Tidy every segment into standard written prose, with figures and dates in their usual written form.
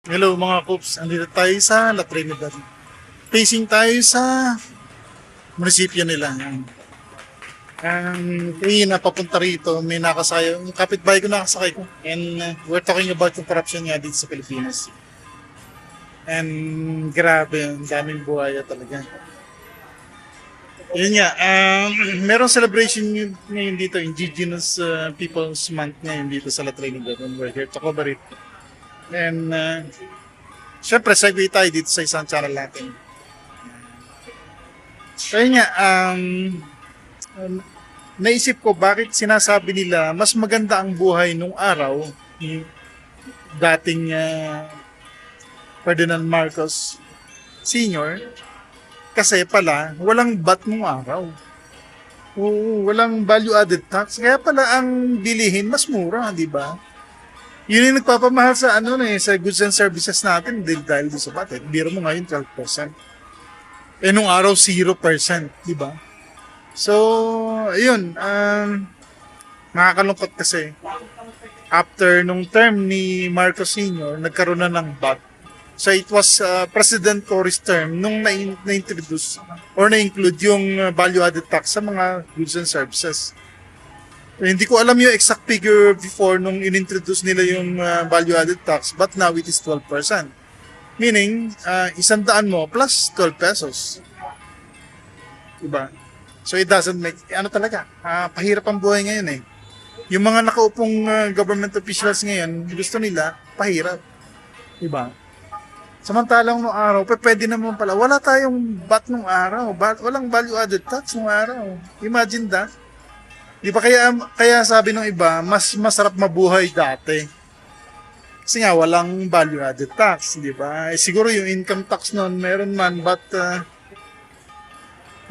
Hello mga Coops, andito tayo sa La Trinidad. Facing tayo sa munisipyo nila. Kanina papunta rito, may nakasaya, yung kapitbahay ko nakasakay ko. And we're talking about yung corruption nga dito sa Pilipinas. And grabe, ang daming buhaya talaga. Yun nga, merong celebration ngayon dito, Indigenous Peoples Month ngayon dito sa La Trinidad. And we're here to cover it. And syempre, segue tayo dito sa isang channel natin. Kaya nga, naisip ko bakit sinasabi nila mas maganda ang buhay nung araw ni dating Ferdinand Marcos Sr. Kasi pala, walang bat nung araw. Oo, walang value-added tax. Kaya pala ang bilihin mas mura, di ba? Yun yung nagpapamahal sa sa goods and services natin dahil sa bat. Biro mo ngayon 12%. Nung araw 0%, di ba? So, ayun, nakakalungkot kasi after nung term ni Marcos Sr., nagkaroon na ng BAT. So, it was President Cory's term nung na-introduce or na-include yung value-added tax sa mga goods and services. Hindi ko alam yung exact figure before nung in-introduce nila yung value-added tax, but now it is 12%. Meaning, 100 mo plus 12 pesos. Diba? So it doesn't make, talaga, pahirap ang buhay ngayon eh. Yung mga nakaupong government officials ngayon, gusto nila, pahirap. Diba? Samantalang nung araw, pwede naman pala, wala tayong bat nung araw, walang value-added tax nung araw. Imagine that. Di ba kaya sabi ng iba, mas masarap mabuhay dati. Kasi nga, walang value-added tax, di ba? Siguro yung income tax noon, meron man, but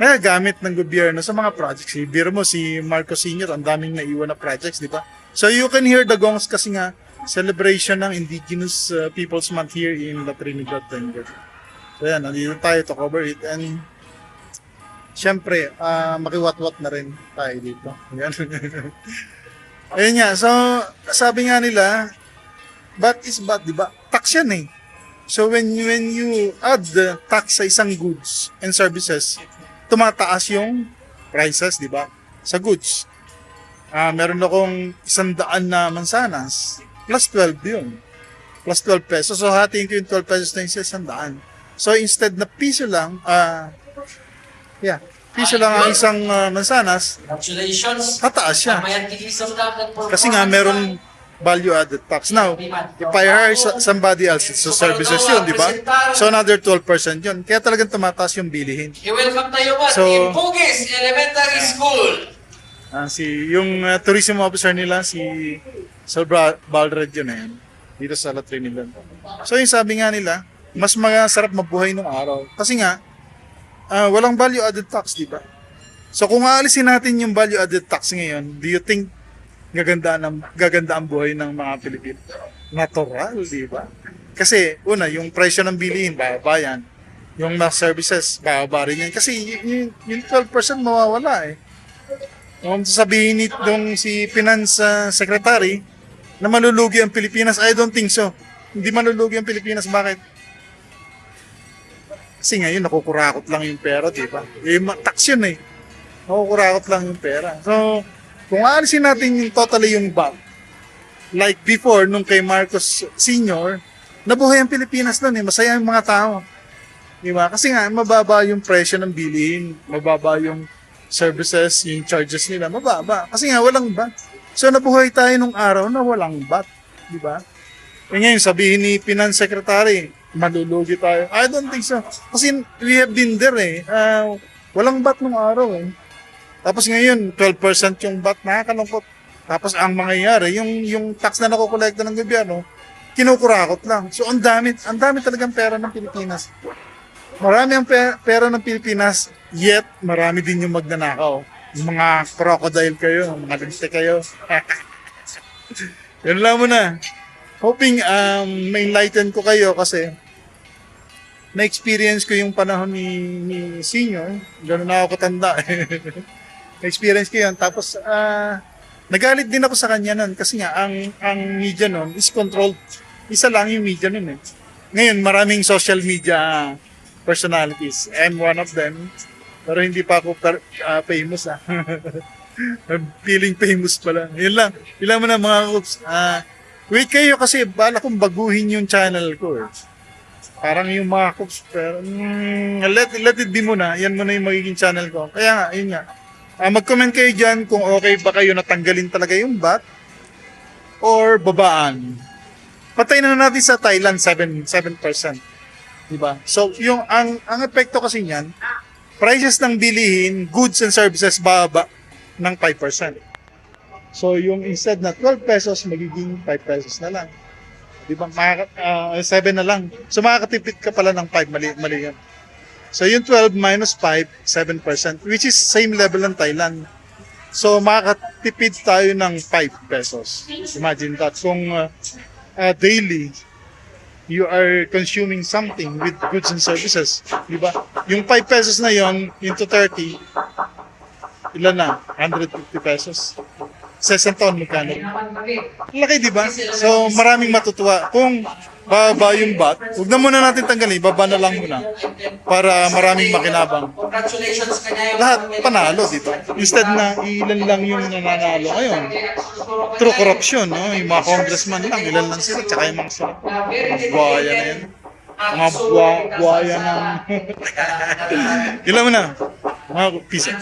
nagagamit ng gobyerno sa mga projects. Biro mo, si Marcos Sr., ang daming naiwan na projects, di ba? So you can hear the gongs kasi nga, celebration ng Indigenous Peoples Month here in La Trinidad. So yan, nandito tayo to cover it. And syempre, makiwat-wat na rin tayo dito. Yan. Ayun nga, so sabi nga nila, bat is bat, di ba? Tax yan eh. So when you add the tax sa isang goods and services, tumataas yung prices, di ba? Sa goods. Meron akong 100 na mansanas, plus 12 yun. Plus 12 pesos. So hatiin ko yung 12 pesos na yung 100. So instead na piso lang, piso lang ang isang mansanas, Congratulations. tataas siya. Mamayang tigisang lang nagporma. Kasi nga merong value-added tax. Now, if I hire somebody else, it's services yun, di ba? So another 12% yun. Kaya talagang tumataas yung bilihin. I-welcome tayo ba? So, Team Pugis Elementary School. Yung tourism officer nila, si Sir Baldred yun eh, dito sa La Trinidad. So yung sabi nga nila, mas masarap mabuhay nung araw. Kasi nga, walang value-added tax, di ba? So kung aalisin natin yung value-added tax ngayon, do you think gaganda ang buhay ng mga Pilipino? Natural, di ba? Kasi, una, yung presyo ng bilihin, bababa yan. Yung mga services, bababa rin yan. Kasi yung 12% mawawala eh. Kung sasabihin nitong si Finance Secretary na malulugi ang Pilipinas, I don't think so. Hindi malulugi ang Pilipinas. Bakit? Kasi ngayon, nakukurakot lang yung pera, di ba? Tax yun eh. Nakukurakot lang yung pera. So, kung aalisin natin yung totally yung VAT, like before, nung kay Marcos Sr., nabuhay ang Pilipinas nun eh. Masaya yung mga tao. Di ba? Kasi nga, mababa yung presyo ng bilihin, mababa yung services, yung charges nila, mababa. Kasi nga, walang VAT. So, nabuhay tayo nung araw na walang VAT. Di ba? E ngayon, sabihin ni Finance Secretary, malulugi tayo. I don't think so. Kasi we have been there eh. Walang VAT nung araw eh. Tapos ngayon, 12% yung VAT, nakakalungkot. Tapos ang mangyayari, yung tax na nakukolekta ng gobyerno, kinukurakot lang. So ang dami talagang pera ng Pilipinas. Marami ang pera ng Pilipinas, yet marami din yung magnanakaw. Yung mga crocodile kayo, mga linte kayo. Yan lang muna. Hoping ma-enlighten ko kayo kasi na-experience ko yung panahon ni Senior. Ganun na ako katanda. Na-experience ko yun. Tapos, nagalit din ako sa kanya nun kasi nga, ang media nun is controlled. Isa lang yung media nun eh. Ngayon, maraming social media personalities. I'm one of them. Pero hindi pa ako famous ah. Feeling famous pala. Yun lang. Ilan mo na mga Coops. Wait kayo kasi bala kong baguhin yung channel ko eh. Parang yung mga Coops. Pero, let it be muna. Yan muna yung magiging channel ko. Kaya nga, yun nga. Mag-comment kayo dyan kung okay ba kayo natanggalin talaga yung bat or babaan. Patay na natin sa Thailand 7%. Diba? So, yung ang epekto kasi niyan, prices ng bilihin, goods and services bababa ng 5%. So, yung instead na 12 pesos, magiging 5 pesos na lang. Diba? 7 na lang. So, makakatipid ka pala ng 5. Mali yan. So, yung 12 minus 5, 7%, which is same level ng Thailand. So, makakatipid tayo ng 5 pesos. Imagine that. Kung daily, you are consuming something with goods and services. Diba? Yung 5 pesos na yon into 30, ilan na? 150 pesos. Sa isang taon, magkano? Laki, diba? So, maraming matutuwa. Kung baba yung bat, huwag na muna natin tanggalin, baba na lang muna. Para maraming makinabang. Congratulations kanya yung Lahat panalo, diba? Instead na ilan lang yung nananalo ngayon. Through corruption, no? Yung mga congressman lang, ilan lang sila, tsaka yung mga sila. Buhaya na yan. Mga buhaya ng... Ilan mo na? Mga peace.